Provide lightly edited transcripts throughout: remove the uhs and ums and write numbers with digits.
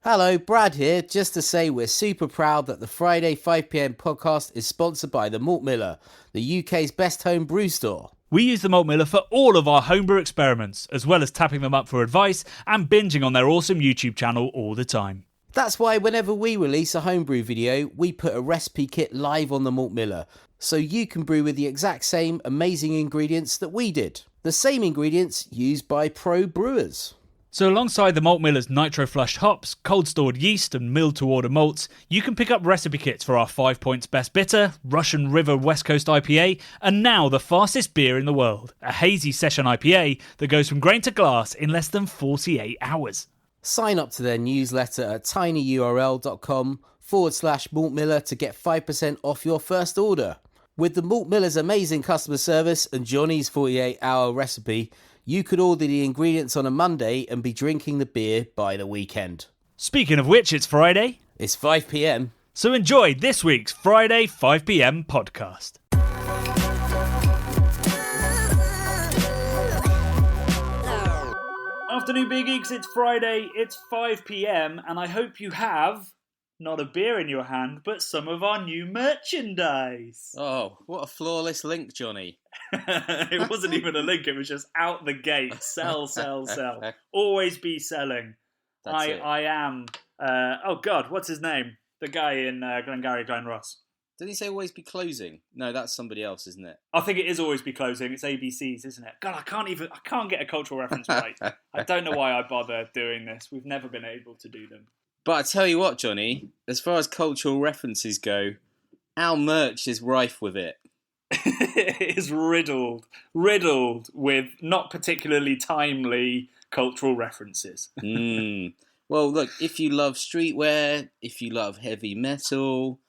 Hello, Brad here, just to say we're super proud that the Friday 5pm podcast is sponsored by the Malt Miller, the UK's best home brew store. We use the Malt Miller for all of our homebrew experiments, as well as tapping them up for advice and binging on their awesome YouTube channel all the time. That's why whenever we release a homebrew video, we put a recipe kit live on the Malt Miller, so you can brew with the exact same amazing ingredients that we did. The same ingredients used by pro brewers. So alongside the Malt Miller's nitro-flushed hops, cold-stored yeast and milled-to-order malts, you can pick up recipe kits for our 5 Points Best Bitter, Russian River West Coast IPA, and now the fastest beer in the world, a hazy session IPA that goes from grain to glass in less than 48 hours. Sign up to their newsletter at tinyurl.com/Malt Miller to get 5% off your first order. With the Malt Miller's amazing customer service and Johnny's 48-hour recipe, you could order the ingredients on a Monday and be drinking the beer by the weekend. Speaking of which, it's Friday. It's 5pm. So enjoy this week's Friday 5pm podcast. Afternoon, Big Geeks. It's Friday, it's 5pm, and I hope you have not a beer in your hand, but some of our new merchandise. Oh, what a flawless link, Johnny. It wasn't even a link, it was just out the gate. Sell, sell, sell. Always be selling. I am, oh God, what's his name? The guy in Glengarry Glen Ross. Didn't he say always be closing? No, that's somebody else, isn't it? I think it is always be closing. It's ABC's, isn't it? God, I can't get a cultural reference right. I don't know why I bother doing this. We've never been able to do them. But I tell you what, Johnny, as far as cultural references go, our merch is rife with it. It is riddled with not particularly timely cultural references. Well, look, if you love streetwear, if you love heavy metal,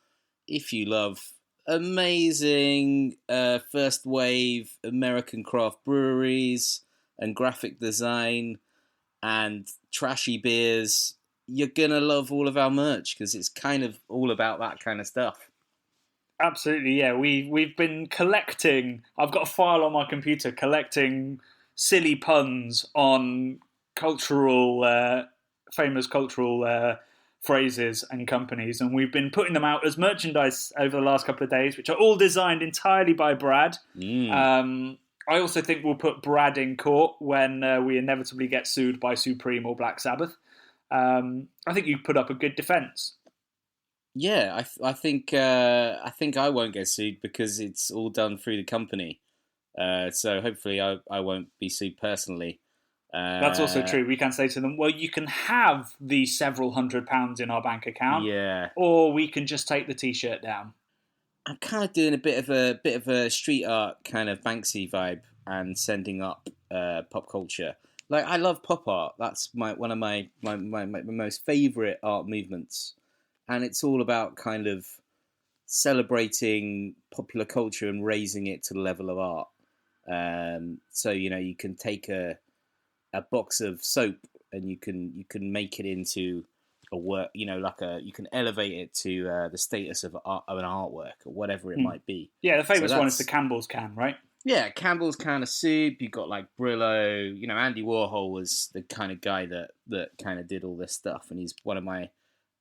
if you love amazing first wave American craft breweries and graphic design and trashy beers, you're going to love all of our merch because it's kind of all about that kind of stuff. Absolutely, yeah. We've been collecting, I've got a file on my computer collecting silly puns on famous cultural phrases and companies, and we've been putting them out as merchandise over the last couple of days, which are all designed entirely by Brad. I also think we'll put Brad in court when we inevitably get sued by Supreme or Black Sabbath. I think you put up a good defence. Yeah, I think I won't get sued because it's all done through the company. So hopefully I won't be sued personally. That's also true. We can say to them, well, you can have the several £100 in our bank account, yeah, or we can just take the T-shirt down. I'm kind of doing a bit of a street art kind of Banksy vibe and sending up pop culture. Like, I love pop art. That's one of my most favourite art movements. And it's all about kind of celebrating popular culture and raising it to the level of art. So, you know, you can take a box of soap and you can make it into a work, you know, you can elevate it to the status of an artwork or whatever it might be. Yeah, the famous one is the Campbell's can, right? Yeah, Campbell's can of soup. You've got like Brillo. You know, Andy Warhol was the kind of guy that kind of did all this stuff, and he's one of my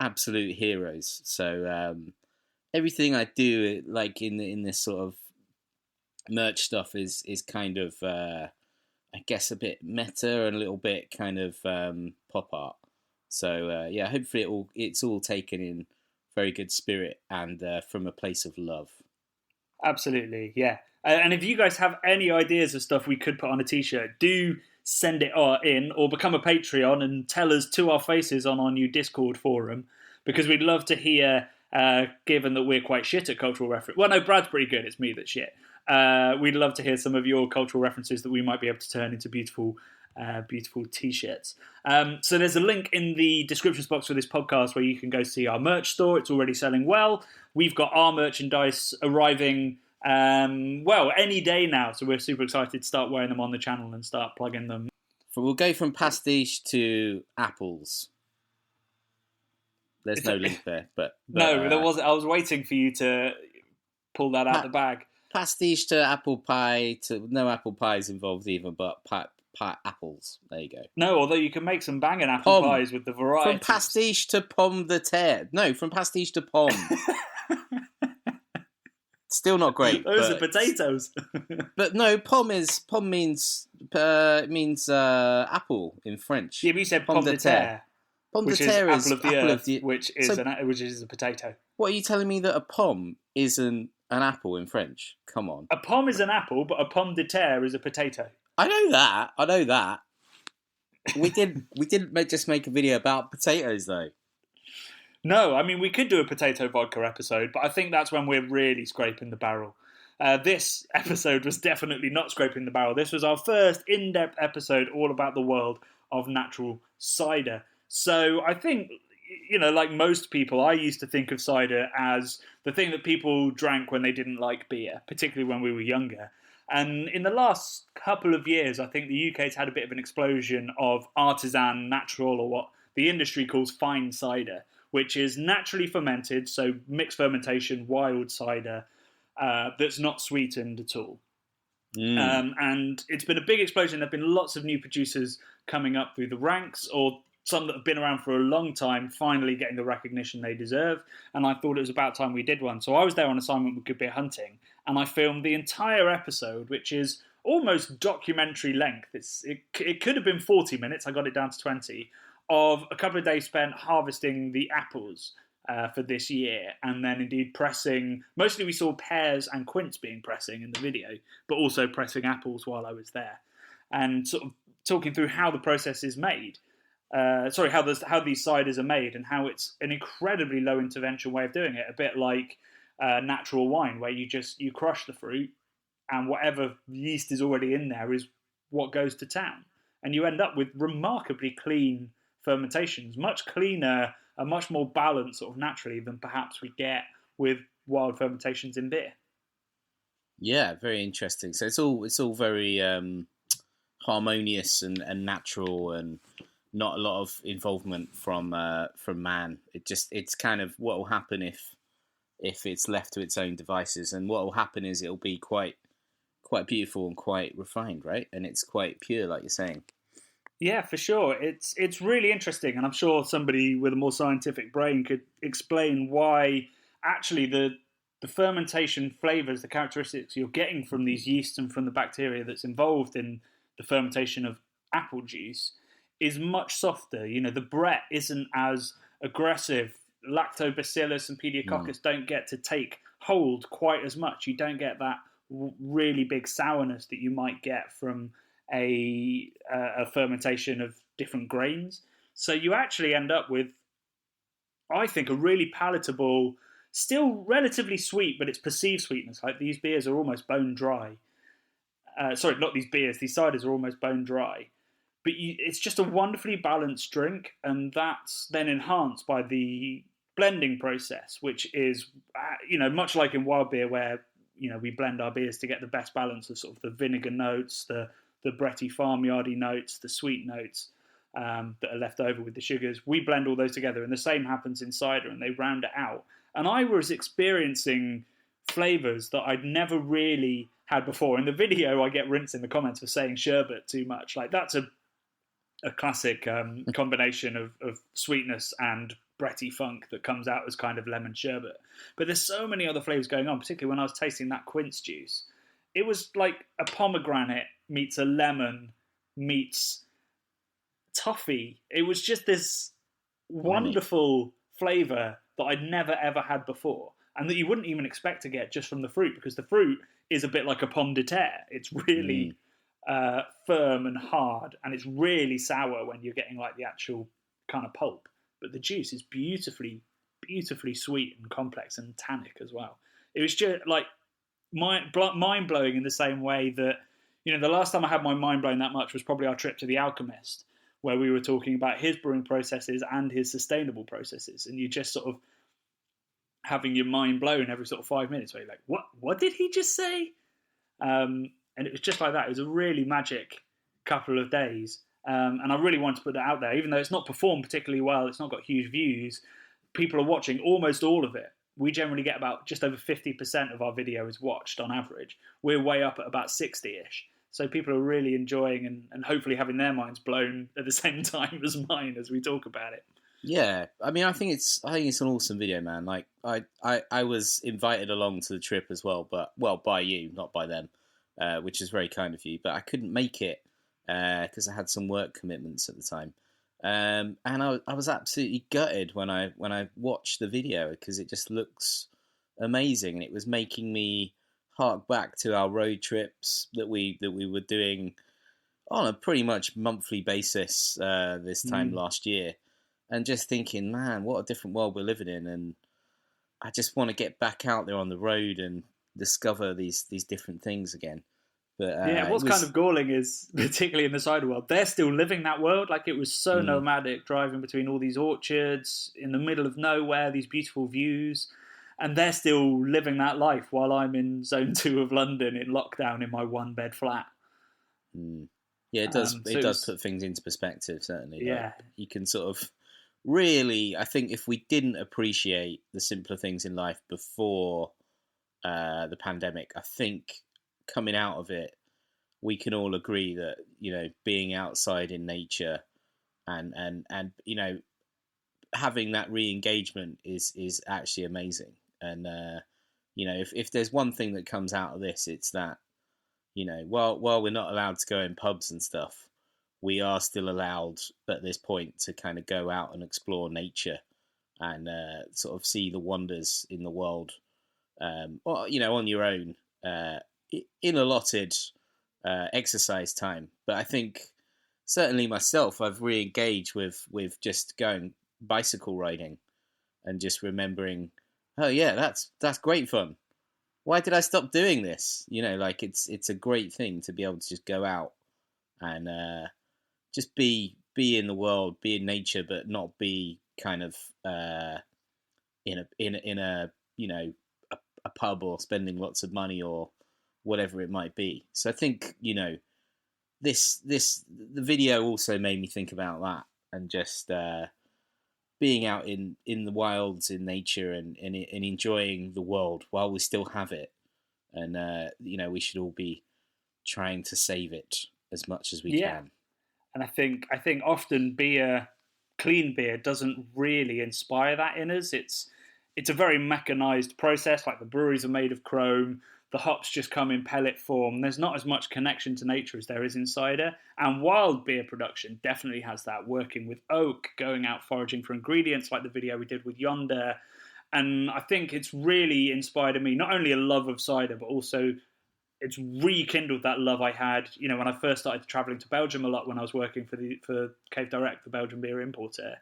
absolute heroes. So everything I do, like in this sort of merch stuff, is kind of I guess a bit meta and a little bit kind of pop art. So yeah, hopefully it's all taken in very good spirit and from a place of love. Absolutely, yeah. And if you guys have any ideas of stuff we could put on a T-shirt, do send it in or become a Patreon and tell us to our faces on our new Discord forum, because we'd love to hear, given that we're quite shit at cultural reference. Well, no, Brad's pretty good. It's me that's shit. We'd love to hear some of your cultural references that we might be able to turn into beautiful T-shirts. So there's a link in the descriptions box for this podcast where you can go see our merch store. It's already selling well. We've got our merchandise arriving any day now, so we're super excited to start wearing them on the channel and start plugging them. We'll go from pastiche to apples. There's no link there, but no, there wasn't. I was waiting for you to pull that out the bag. Pastiche to apple pie, to no apple pies involved either, but apples. There you go. No, although you can make some banging apple pies with the varieties. From pastiche to pomme de terre. No, from pastiche to pomme. Still not great. Those are potatoes. But no, pomme means apple in French. Yeah, but you said pomme de terre. Pomme de terre is apple of the earth, which is a potato. What are you telling me, that a pomme isn't an apple in French? Come on. A pomme is an apple, but a pomme de terre is a potato. I know that. We didn't just make a video about potatoes though. No, I mean, we could do a potato vodka episode, but I think that's when we're really scraping the barrel. This episode was definitely not scraping the barrel. This was our first in-depth episode all about the world of natural cider. So I think, like most people, I used to think of cider as the thing that people drank when they didn't like beer, particularly when we were younger. And in the last couple of years, I think the UK's had a bit of an explosion of artisan, natural, or what the industry calls fine cider, which is naturally fermented, so mixed fermentation, wild cider, that's not sweetened at all. And it's been a big explosion. There have been lots of new producers coming up through the ranks, or some that have been around for a long time, finally getting the recognition they deserve. And I thought it was about time we did one. So I was there on assignment with Good Beer Hunting, and I filmed the entire episode, which is almost documentary length. It could have been 40 minutes. I got it down to 20. Of a couple of days spent harvesting the apples for this year, and then indeed pressing. Mostly we saw pears and quince being pressing in the video, but also pressing apples while I was there, and sort of talking through how the process is made. How these ciders are made, and how it's an incredibly low intervention way of doing it. A bit like natural wine, where you crush the fruit, and whatever yeast is already in there is what goes to town, and you end up with remarkably clean fermentations, much cleaner and much more balanced sort of naturally than perhaps we get with wild fermentations in beer. Yeah, very interesting. So it's all very harmonious and natural, and not a lot of involvement from man. It's kind of what will happen if it's left to its own devices, and what will happen is it'll be quite beautiful and quite refined, right? And it's quite pure, like you're saying. Yeah, for sure. It's really interesting, and I'm sure somebody with a more scientific brain could explain why actually the fermentation flavours, the characteristics you're getting from these yeasts and from the bacteria that's involved in the fermentation of apple juice is much softer. The Brett isn't as aggressive. Lactobacillus and Pediococcus don't get to take hold quite as much. You don't get that really big sourness that you might get from a fermentation of different grains. So you actually end up with, I think, a really palatable, still relatively sweet, but it's perceived sweetness. Like these beers are almost bone dry. Sorry, not these beers. These ciders are almost bone dry. But it's just a wonderfully balanced drink, and that's then enhanced by the blending process, which is, much like in wild beer, where we blend our beers to get the best balance of sort of the vinegar notes, the Bretty farmyardy notes, the sweet notes that are left over with the sugars. We blend all those together, and the same happens in cider, and they round it out. And I was experiencing flavours that I'd never really had before. In the video, I get rinsed in the comments for saying sherbet too much. Like, that's a classic combination of sweetness and Bretty funk that comes out as kind of lemon sherbet. But there's so many other flavours going on, particularly when I was tasting that quince juice. It was like a pomegranate meets a lemon meets toffee. It was just this wonderful flavour that I'd never ever had before, and that you wouldn't even expect to get just from the fruit, because the fruit is a bit like a pomme de terre. It's really firm and hard, and it's really sour when you're getting like the actual kind of pulp. But the juice is beautifully sweet and complex and tannic as well. It was just like mind-blowing in the same way that, the last time I had my mind blown that much was probably our trip to The Alchemist, where we were talking about his brewing processes and his sustainable processes, and you just sort of having your mind blown every sort of 5 minutes, where you're like, what did he just say? And it was just like that. It was a really magic couple of days, and I really wanted to put that out there, even though it's not performed particularly well, it's not got huge views, people are watching almost all of it. We generally get about just over 50% of our video is watched on average. We're way up at about 60-ish. So people are really enjoying and hopefully having their minds blown at the same time as mine as we talk about it. Yeah, I mean, I think it's an awesome video, man. Like, I was invited along to the trip as well, but well, by you, not by them, which is very kind of you. But I couldn't make it because I had some work commitments at the time, and I was absolutely gutted when I watched the video because it just looks amazing, and it was making me hark back to our road trips that we were doing on a pretty much monthly basis this time last year, and just thinking, man, what a different world we're living in, and I just want to get back out there on the road and discover these different things again. But Yeah, what's kind of galling is, particularly in the cider world, they're still living that world. Like, it was so nomadic, driving between all these orchards in the middle of nowhere, these beautiful views, and they're still living that life while I'm in Zone 2 of London in lockdown in my one-bed flat. Yeah, it does. It does put things into perspective, certainly. Yeah, like, you can sort of really. I think if we didn't appreciate the simpler things in life before the pandemic, I think coming out of it, we can all agree that being outside in nature and having that re-engagement is actually amazing. And if there's one thing that comes out of this, it's that while we're not allowed to go in pubs and stuff, we are still allowed at this point to kind of go out and explore nature and sort of see the wonders in the world, or on your own, in allotted exercise time. But I think certainly myself, I've re-engaged with just going bicycle riding and just remembering, oh yeah, that's great fun. Why did I stop doing this? Like it's a great thing to be able to just go out and just be in the world, be in nature, but not be kind of in a a pub or spending lots of money or whatever it might be. So I think the video also made me think about that and just being out in the wilds, in nature, and enjoying the world while we still have it. And we should all be trying to save it as much as we can. And I think often clean beer doesn't really inspire that in us. It's a very mechanized process. Like, the breweries are made of chrome. The hops just come in pellet form. There's not as much connection to nature as there is in cider. And wild beer production definitely has that, working with oak, going out foraging for ingredients like the video we did with Yonder. And I think it's really inspired in me not only a love of cider, but also it's rekindled that love I had, when I first started travelling to Belgium a lot when I was working for Cave Direct, the Belgian beer importer.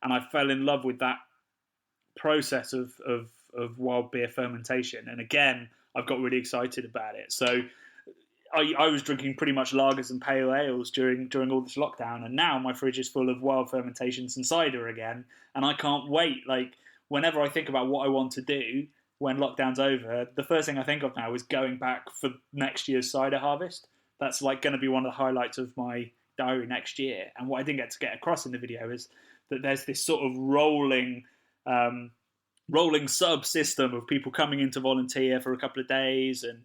And I fell in love with that process of wild beer fermentation. And again, I've got really excited about it. So I was drinking pretty much lagers and pale ales during all this lockdown, and now my fridge is full of wild fermentations and cider again, and I can't wait. Like, whenever I think about what I want to do when lockdown's over, the first thing I think of now is going back for next year's cider harvest. That's like going to be one of the highlights of my diary next year. And what I didn't get across in the video is that there's this sort of rolling sub system of people coming in to volunteer for a couple of days, and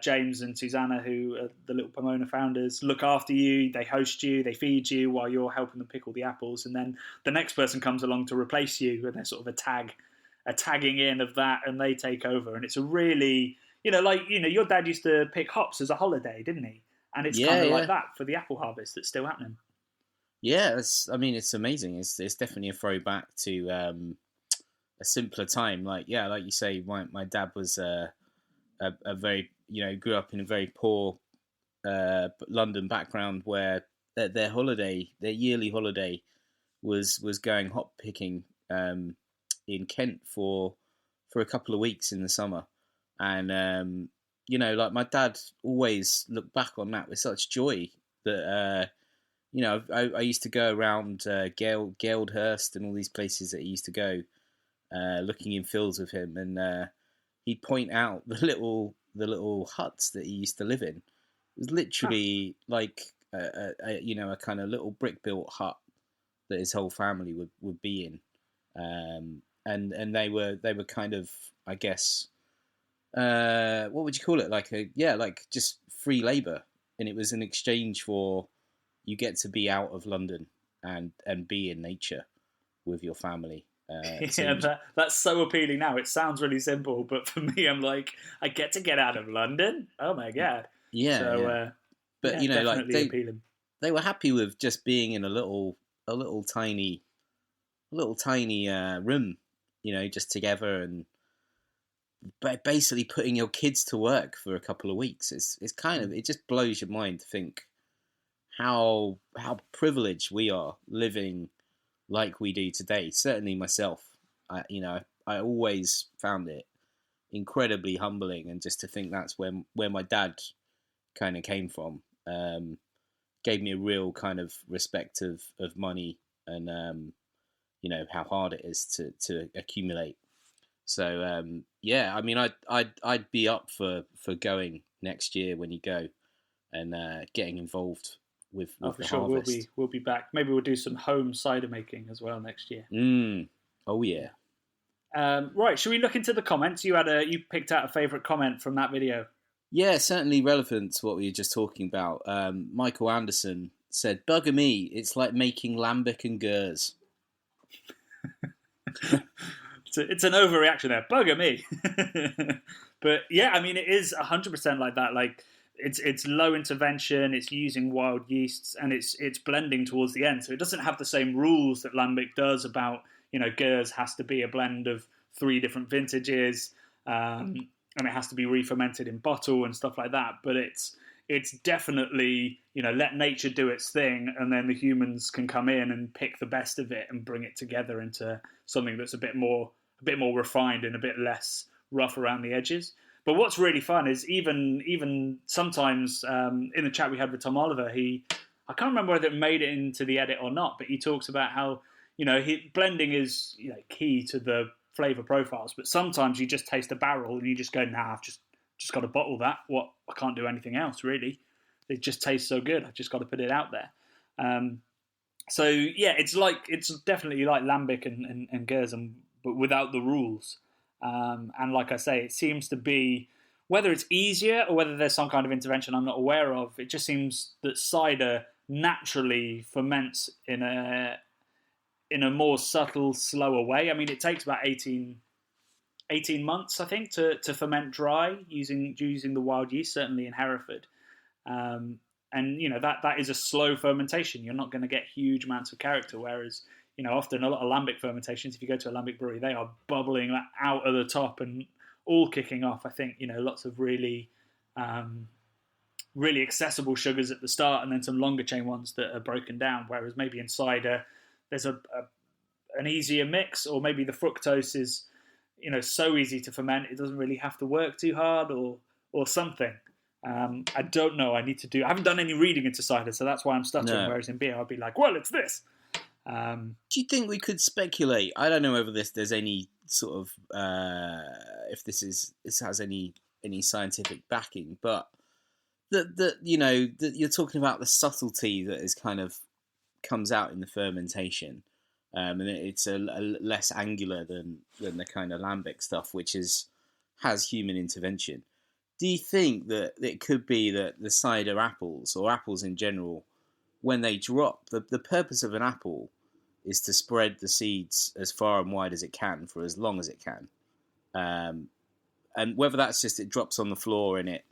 James and Susanna, who are the Little Pomona founders, look after you, they host you, they feed you while you're helping them pick all the apples, and then the next person comes along to replace you, and there's sort of a tagging in of that, and they take over. And it's a really, your dad used to pick hops as a holiday, didn't he? And it's kind of like that for the apple harvest that's still happening. Yeah, it's amazing. It's definitely a throwback to a simpler time. Like you say, my dad was a very, grew up in a very poor London background where their yearly holiday was going hop picking in Kent for a couple of weeks in the summer. And like, my dad always looked back on that with such joy that I used to go around Geldhurst and all these places that he used to go, looking in fields with him, and he'd point out the little huts that he used to live in. It was literally like a kind of little brick built hut that his whole family would be in, and they were kind of, I guess, what would you call it? Like just free labor. and it was in exchange for you get to be out of London and be in nature with your family. Yeah, that's so appealing now. It sounds really simple, but for me, I'm like, I get to get out of London. Oh my god! yeah, So yeah. But yeah, you know, like definitely appealing. they were happy with just being in a little tiny room, you know, just together and basically putting your kids to work for a couple of weeks. It's kind of, it just blows your mind to think how privileged we are living like we do today. Certainly myself, I always found it incredibly humbling, and just to think that's where my dad kind of came from, gave me a real kind of respect of money, and how hard it is to accumulate. So yeah, I mean, I'd be up for going next year when you go, and getting involved with Oh, for the sure, harvest. we'll be back. Maybe we'll do some home cider making as well next year. Oh yeah. Yeah. Right, should we look into the comments? You picked out a favourite comment from that video. Yeah, certainly relevant to what we were just talking about. Michael Anderson said, "Bugger me, it's like making lambic and gers." It's an overreaction there. Bugger me. But yeah, I mean, it is 100% like that. Like it's low intervention. It's using wild yeasts, and it's blending towards the end. So it doesn't have the same rules that lambic does about, Gers has to be a blend of 3 different vintages, and it has to be re-fermented in bottle and stuff like that. But it's definitely, let nature do its thing, and then the humans can come in and pick the best of it and bring it together into something that's a bit more refined and a bit less rough around the edges. But what's really fun is even sometimes, in the chat we had with Tom Oliver, I can't remember whether it made it into the edit or not, but he talks about how blending is key to the flavor profiles, but sometimes you just taste a barrel and you just go, nah, I've just got to bottle that. I can't do anything else really. It just tastes so good. I've just got to put it out there. So yeah, it's definitely like lambic and Gers, but without the rules. And like I say, it seems to be, whether it's easier or whether there's some kind of intervention I'm not aware of, it just seems that cider naturally ferments in a more subtle, slower way. I mean, it takes about 18 months, I think, to ferment dry using the wild yeast, certainly in Hereford. And that is a slow fermentation. You're not going to get huge amounts of character, whereas often a lot of lambic fermentations, if you go to a lambic brewery, they are bubbling out of the top and all kicking off. I think lots of really really accessible sugars at the start, and then some longer chain ones that are broken down. Whereas maybe in cider, there's an easier mix, or maybe the fructose is so easy to ferment it doesn't really have to work too hard, or something. I don't know. I haven't done any reading into cider, so that's why I'm stuttering. No. Whereas in beer, I'll be like, well, it's this. Do you think we could speculate? I don't know whether there's any sort of if this has any scientific backing, but that you're talking about the subtlety that is kind of comes out in the fermentation, and it's a less angular than the kind of lambic stuff, which has human intervention. Do you think that it could be that the cider apples, or apples in general, when they drop, the purpose of an apple is to spread the seeds as far and wide as it can for as long as it can, and whether that's just it drops on the floor and it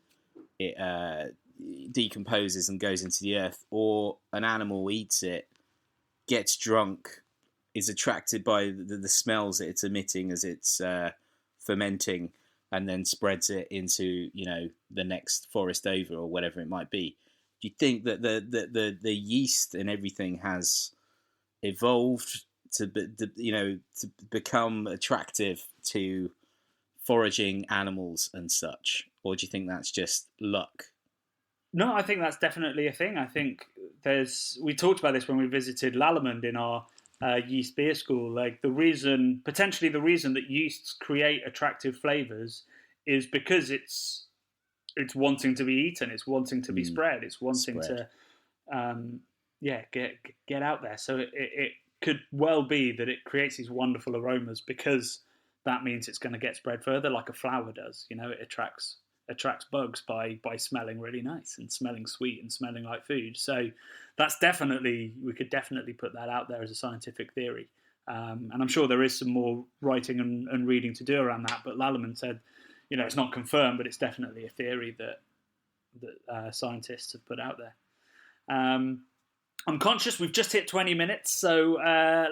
decomposes and goes into the earth, or an animal eats it, gets drunk, is attracted by the smells that it's emitting as it's fermenting, and then spreads it into the next forest over or whatever it might be. Do you think that the yeast and everything has evolved to become attractive to foraging animals and such, or do you think that's just luck? No, I think that's definitely a thing. I think we talked about this when we visited Lallemand in our yeast beer school. Like potentially the reason that yeasts create attractive flavors is because it's wanting to be eaten, it's wanting to be spread, it's wanting to get out there. So it could well be that it creates these wonderful aromas because that means it's going to get spread further, like a flower does. It attracts attracts bugs by smelling really nice and smelling sweet and smelling like food. So we could definitely put that out there as a scientific theory. And I'm sure there is some more writing and reading to do around that. But Lallerman said, it's not confirmed, but it's definitely a theory that scientists have put out there. I'm conscious we've just hit 20 minutes, so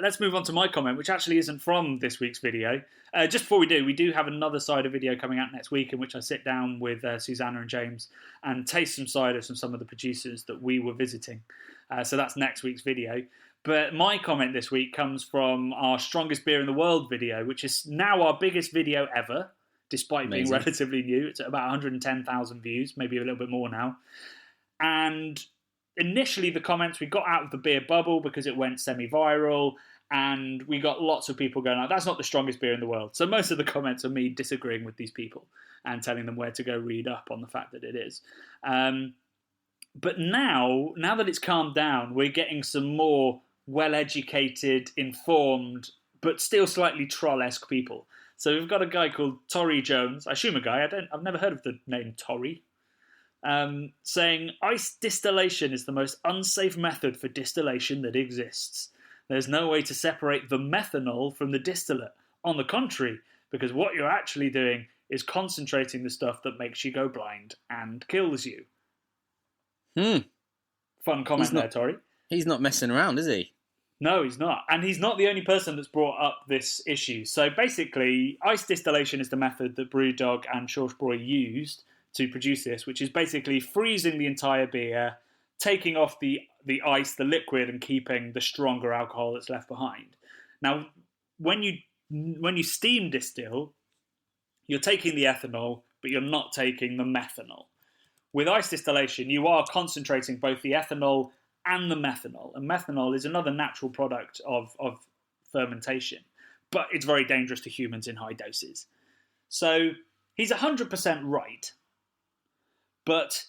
let's move on to my comment, which actually isn't from this week's video. Just before we do have another cider video coming out next week in which I sit down with Susanna and James and taste some ciders from some of the producers that we were visiting. So that's next week's video. But my comment this week comes from our Strongest Beer in the World video, which is now our biggest video ever, despite being relatively new. It's at about 110,000 views, maybe a little bit more now. And initially, the comments, we got out of the beer bubble because it went semi-viral, and we got lots of people going, that's not the strongest beer in the world. So most of the comments are me disagreeing with these people and telling them where to go read up on the fact that it is. But now that it's calmed down, we're getting some more well-educated, informed, but still slightly troll-esque people. So we've got a guy called Torry Jones. I assume a guy. I've never heard of the name Torry. Saying ice distillation is the most unsafe method for distillation that exists. There's no way to separate the methanol from the distillate. On the contrary, because what you're actually doing is concentrating the stuff that makes you go blind and kills you. Fun comment there, Torry. He's not messing around, is he? No, he's not. And he's not the only person that's brought up this issue. So basically, ice distillation is the method that Brewdog and Schwarzbräu used to produce this, which is basically freezing the entire beer, taking off the ice, the liquid, and keeping the stronger alcohol that's left behind. Now, when you steam distill, you're taking the ethanol, but you're not taking the methanol. With ice distillation, you are concentrating both the ethanol and the methanol. And methanol is another natural product of fermentation, but it's very dangerous to humans in high doses. So he's 100% right. But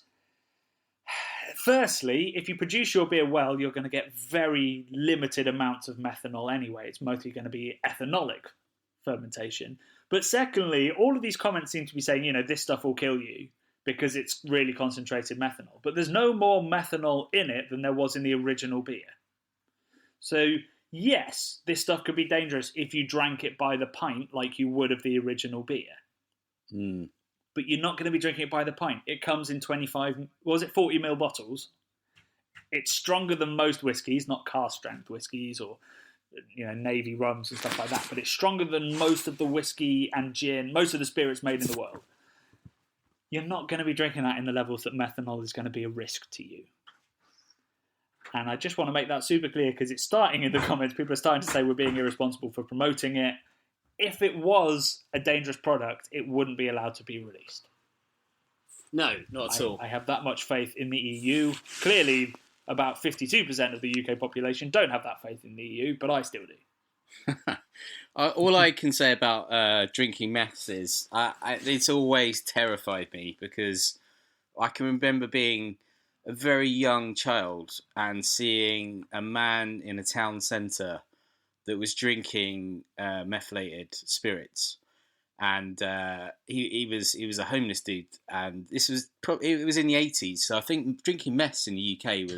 firstly, if you produce your beer well, you're going to get very limited amounts of methanol anyway. It's mostly going to be ethanolic fermentation. But secondly, all of these comments seem to be saying, this stuff will kill you because it's really concentrated methanol. But there's no more methanol in it than there was in the original beer. So yes, this stuff could be dangerous if you drank it by the pint like you would of the original beer. But you're not going to be drinking it by the pint. It comes in 40 ml bottles. It's stronger than most whiskies, not cask strength whiskies or Navy rums and stuff like that, but it's stronger than most of the whiskey and gin, most of the spirits made in the world. You're not going to be drinking that in the levels that methanol is going to be a risk to you. And I just want to make that super clear because it's starting in the comments. People are starting to say we're being irresponsible for promoting it. If it was a dangerous product, it wouldn't be allowed to be released. No, not at all. I have that much faith in the EU. Clearly, about 52% of the UK population don't have that faith in the EU, but I still do. All I can say about drinking meths is it's always terrified me because I can remember being a very young child and seeing a man in a town centre that was drinking methylated spirits, and he was a homeless dude, and this was it was in the 80s, so I think drinking meths in the UK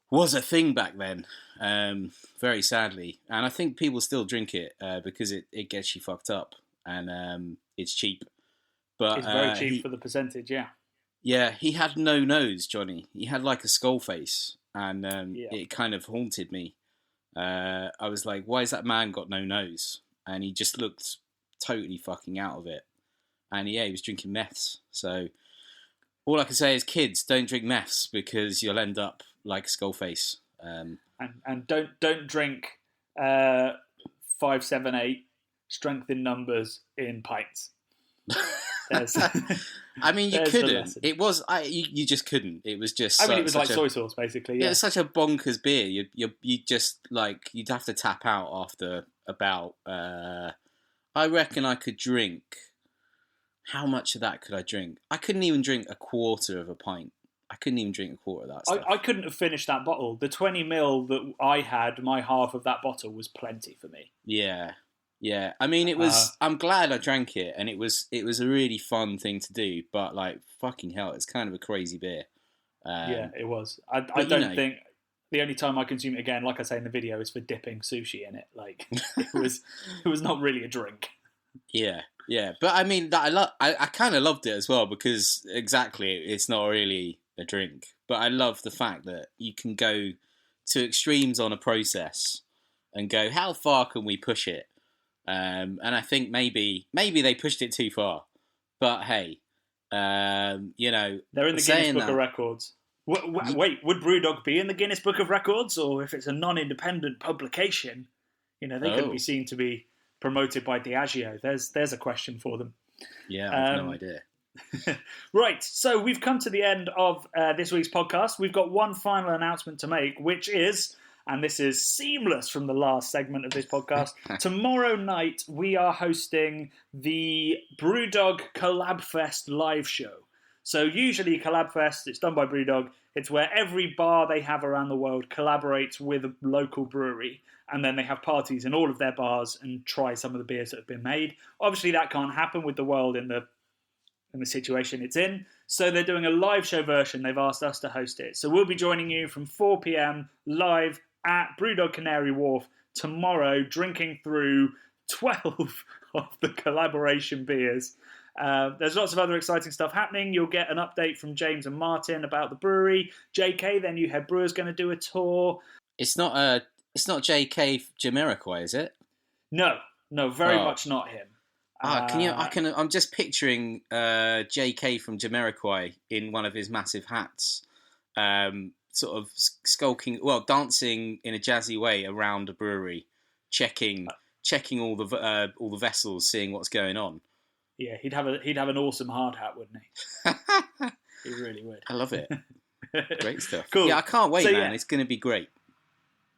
was a thing back then, very sadly, and I think people still drink it because it gets you fucked up, and it's cheap. But it's very cheap for the percentage, yeah. Yeah, he had no nose, Johnny. He had like a skull face, and it kind of haunted me. I was like, why has that man got no nose? And he just looked totally fucking out of it. And he was drinking meths. So all I can say is, kids, don't drink meths because you'll end up like Skullface. And don't drink 578 strength in numbers in pints. I mean, you couldn't. It was you just couldn't. It was just. I mean, it was like soy sauce, basically. Yeah, it's such a bonkers beer. You just like you'd have to tap out after about. I reckon I could drink. How much of that could I drink? I couldn't even drink a quarter of a pint. I couldn't even drink a quarter of that stuff. I couldn't have finished that bottle. The 20 ml that I had, my half of that bottle was plenty for me. Yeah. Yeah, I mean, it was. I'm glad I drank it, and it was a really fun thing to do. But like, fucking hell, it's kind of a crazy beer. Yeah, it was. I don't think the only time I consume it again, like I say in the video, is for dipping sushi in it. Like it was not really a drink. Yeah, but I mean, I kind of loved it as well because exactly, it's not really a drink. But I love the fact that you can go to extremes on a process and go, how far can we push it? And I think maybe they pushed it too far. But hey, they're in the Guinness Book of Records. Wait, would Brewdog be in the Guinness Book of Records, or if it's a non-independent publication, they couldn't be seen to be promoted by Diageo? There's a question for them. Yeah, I have no idea. Right, so we've come to the end of this week's podcast. We've got one final announcement to make, which is, and this is seamless from the last segment of this podcast, tomorrow night we are hosting the Brewdog Collab Fest live show. So usually Collab Fest, it's done by Brewdog. It's where every bar they have around the world collaborates with a local brewery, and then they have parties in all of their bars and try some of the beers that have been made. Obviously that can't happen with the world in the situation it's in. So they're doing a live show version. They've asked us to host it. So we'll be joining you from 4 p.m. live at Brewdog Canary Wharf tomorrow, drinking through 12 of the collaboration beers. There's lots of other exciting stuff happening. You'll get an update from James and Martin about the brewery. JK, their new head brewer, is going to do a tour. It's not JK Jamiroquai, is it? No, very much not him. I'm just picturing JK from Jamiroquai in one of his massive hats, sort of dancing in a jazzy way around a brewery, checking all the vessels, seeing what's going on. Yeah, he'd have an awesome hard hat, wouldn't he? He really would. I love it. Great stuff. Cool. Yeah, I can't wait, man. Yeah. It's going to be great.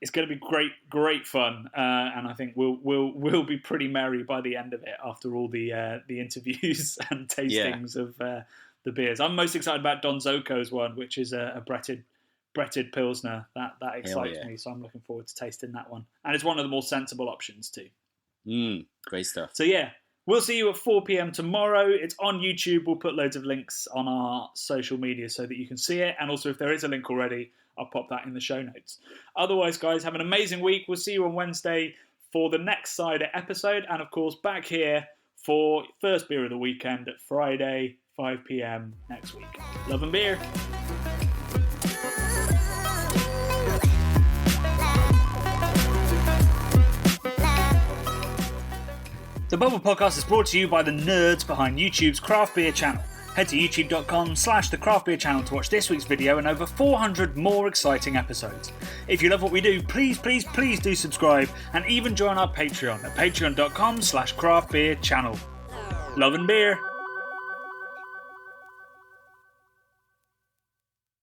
It's going to be great fun, and I think we'll be pretty merry by the end of it after all the interviews and tastings of the beers. I'm most excited about Don Zoco's one, which is a Bretted Pilsner. That excites me, so I'm looking forward to tasting that one. And it's one of the more sensible options too. Great stuff. So yeah, we'll see you at 4 p.m. tomorrow. It's on YouTube. We'll put loads of links on our social media so that you can see it. And also, if there is a link already, I'll pop that in the show notes. Otherwise, guys, have an amazing week. We'll see you on Wednesday for the next Cider episode. And, of course, back here for first beer of the weekend at Friday, 5 p.m. next week. Love and beer. The Bubble Podcast is brought to you by the nerds behind YouTube's Craft Beer channel. Head to youtube.com/the Craft Beer channel to watch this week's video and over 400 more exciting episodes. If you love what we do, please do subscribe and even join our Patreon at patreon.com/craftbeer channel. Love and beer.